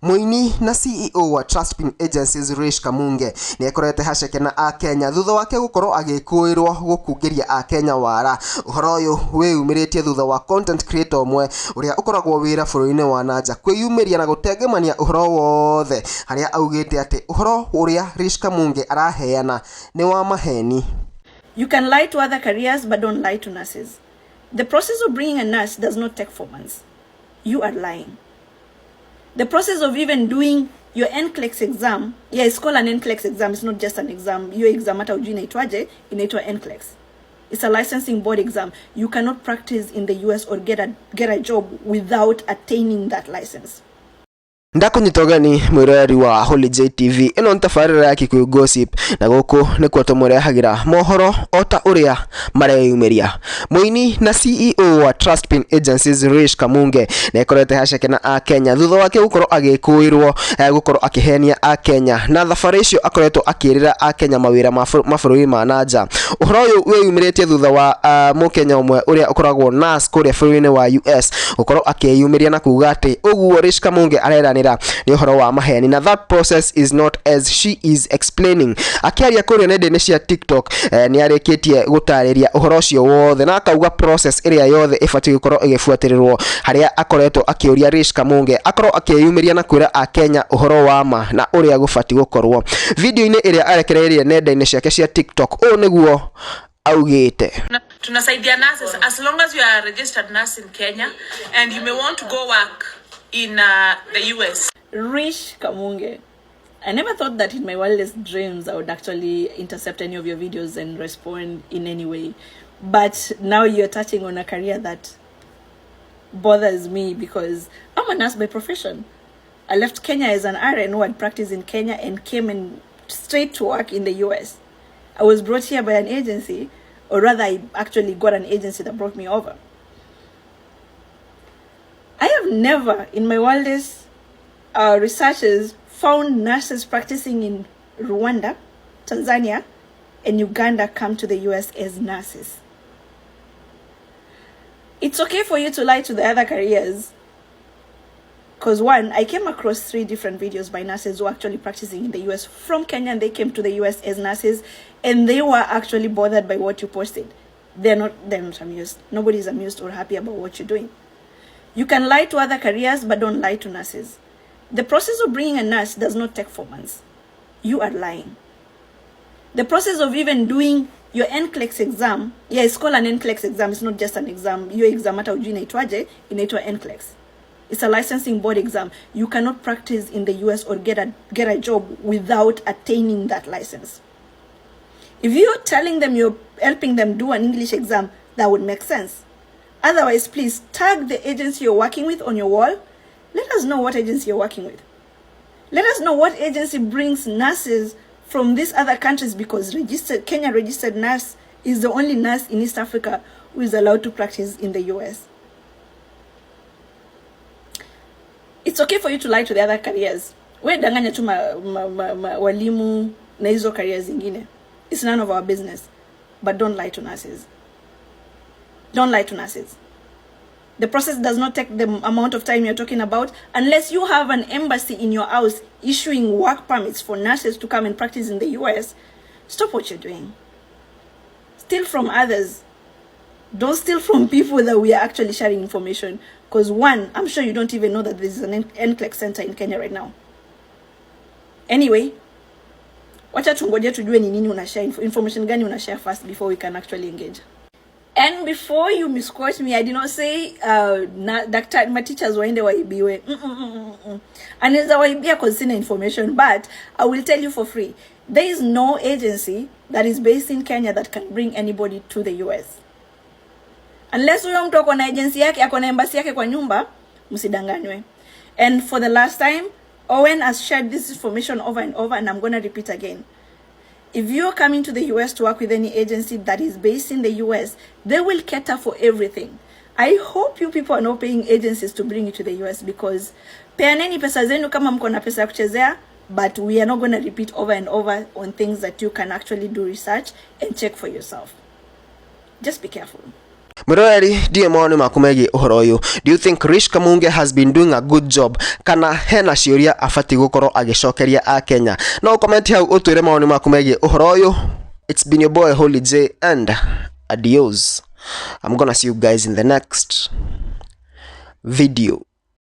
Muini na CEO wa Trustpin Agencies RISH KAMUNGE ni ekorete haceke na Akenya thutha wake gukorwo agikuirwo gukungeria Akenya wara. Uhoro uyu wiyumiritie thutha wa content creator umwe uria ukoragwo wira bururi-ini wa nanja kwiyumiria na gutengemania uhoro wothe haria augite ati uhoro uria RISH KAMUNGE araheana ni wa maheni. You can lie to other careers but don't lie to nurses. The process of bringing a nurse does not take 4 months. You are lying. The process of even doing your NCLEX exam, yeah, it's called an NCLEX exam. It's not just an exam. Your exam hata ujui inaitwaje, inaitwa NCLEX. It's a licensing board exam. You cannot practice in the US or get a job without attaining that license. Ndakunyitogani mwirori wa Holiday TV ino ntafarira ya Kikuyu Gossip na guku nikuo tumurehagira mohoro ota uria mareyumiria. Muini na CEO wa Trustpin Agencies RISH KAMUNGE na ekorete haceke na Akenya thutha wake gukorwo agikuirwo gukorwo akihenia Akenya na thabari icio akoretwo akirira Akenya mawira mabũrũri ma nanja. Uhoro uyu wiyumiritie thutha wa Mukenya umwe uria ukoragwo nurse kuria bũrũri-ini wa US gukorwo akiyumiria na kuga ati uguo RISH KAMUNGE areranira ni uhoro wa maheni na that process is not as she is explaining. Akiaria kuria nenda-ini cia TikTok ni arikitie gutariria uhoro ucio wothe na akauga process iria yothe ifati gukorwo igifuatirirwo haria akoretwo akiuria RISH KAMUNGE akorwo akiyumiria na kwira Akenya uhoro wa ma na uria gufati gukorwo. Video-ini iria arekereirie nenda-ini ciake cia TikTok niguo augite. Tunasaidia nurses as long as you are a registered nurse in Kenya and you may want to go work in the US. RISH KAMUNGE, I never thought that in my wildest dreams I would actually intercept any of your videos and respond in any way. But now you're touching on a career that bothers me because I'm a nurse by profession. I left Kenya as an RN who had practiced in Kenya and came straight to work in the US. I was brought here by an agency, or rather I actually got an agency that brought me over. I have never in my wildest researches found nurses practicing in Rwanda, Tanzania, and Uganda come to the US as nurses. It's okay for you to lie to the other careers because one, I came across 3 different videos by nurses who are actually practicing in the US from Kenya and they came to the US as nurses and they were actually bothered by what you posted. They're not amused. Nobody's amused or happy about what you're doing. You can lie to other careers but don't lie to nurses. The process of bringing a nurse does not take 4 months. You are lying. The process of even doing your NCLEX exam, yeah, it's called an NCLEX exam. It's not just an exam. Your exam hata ujui inaitwaje, inaitwa NCLEX. It's a licensing board exam. You cannot practice in the US or get a job without attaining that license. If you're telling them you're helping them do an English exam, that would make sense. Otherwise, please tag the agency you're working with on your wall. Let us know what agency you're working with. Let us know what agency brings nurses from these other countries because Kenya registered nurse is the only nurse in East Africa who is allowed to practice in the US. It's okay for you to lie to the other careers. We danganya tu walimu na hizo careers zingine. It's none of our business. But don't lie to nurses. Don't lie to nurses. The process does not take the amount of time you're talking about unless you have an embassy in your house issuing work permits for nurses to come and practice in the US. Stop what you're doing. Steal from others. Don't steal from people that we are actually sharing information. Because one, I'm sure you don't even know that there's an NCLEX center in Kenya right now. Anyway, wacha tungoje tujue ni nini unashare, information gani unashare first before we can actually engage. And before you misquote me, I did not say my teachers waende waibiwe. Anaweza waibia cause sina information, but I will tell you for free. There is no agency that is based in Kenya that can bring anybody to the US. Unless huyo mtu ako na agency yake, ako na embassy yake kwa nyumba, msidanganywe. And for the last time, Owen has shared this information over and over, and I'm going to repeat again. If you're coming to the US to work with any agency that is based in the US, they will cater for everything. I hope you people are not paying agencies to bring you to the US because peaneni pesa zenu kama mko na pesa ya kuchezea, but we are not going to repeat over and over on things that you can actually do research and check for yourself. Just be careful. Mwiroreri ndiye mawoni maku megie uhoro uyu. Do you think RISH KAMUNGE has been doing a good job kana hena ciuria abati gukorwo agicokeria a Kenya? No comment hau utwire mawoni maku megie uhoro uyu. It's been your boy Holy J and adios. I'm gonna see you guys in the next video.